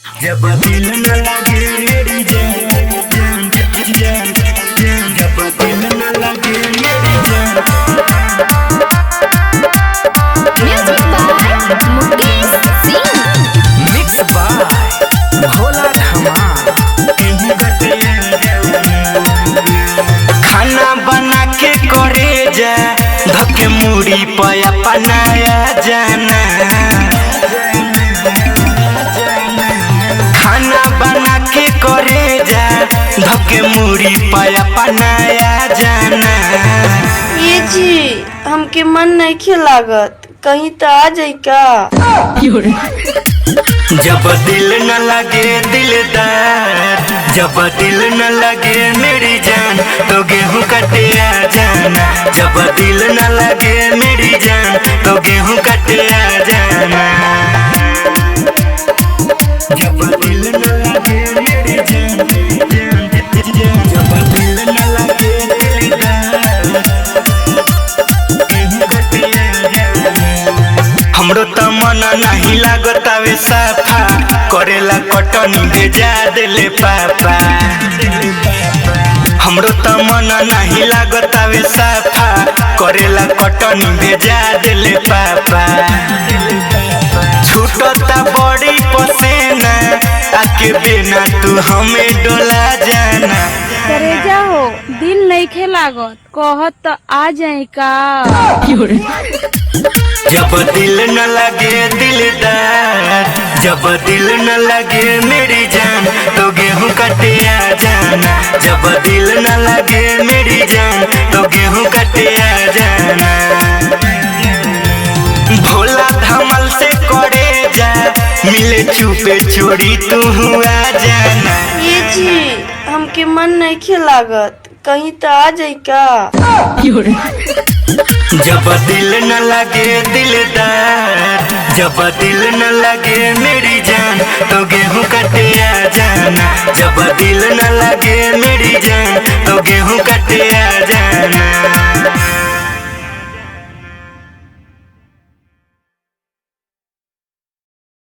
जब दिल न लगे मेरी जान जान जान जान, जब दिल न लगे मेरी जान। Music by Mukesh Singh. Mix by Bhola Dhamal. खाना बना के करे जा धके मुड़ी पे अपनाया जाना। खाना बना के करे जा धके मुड़ी पे अपनाया जाना। ये जी हमके मन नहीं लागत, कहीं तो आ जाई का। जब दिल न लगे दिलदार, जब दिल न लगे मेरी जान तो गेहूं कटे आ जाना। जब दिल न लगे मेरी जान तो गेहूं कटे आ जाना। जब दिल न लगे मेरी जान जान जान, जब दिल न लगे दिलदार गेहूं कटे आ जाना। हमरो त मन नहीं लागत आवे साफा, करेला कटनी भेजा देले पापा। हमरो त मन नहीं लागत आवे साफा, करेला कटनी भेजा देले पापा। छूटता बड़ी पसेना, आके बिना तू हमें डोला जाना। करेजा हो दिल नहीं खे लागत, कहत तो आ जाए का। जब दिल न लगे दिलदार, जब दिल न लगे मेरी जान तो गेहूं कटे आ जाना। जब दिल न लगे मेरी जान तो गेहूं कटे आ जाना। भोला धमाल से करे जा मिले चुपे चोरी तू आ जाना। ये जी हमके मन नहीं लागत, कहीं तो आ जाई का। जब दिल न लगे दिलदार, जब दिल न लगे मेरी जान तो गेहूं कटे आ जाना। जब दिल न लगे मेरी जान तो गेहूं कटे आ जाना।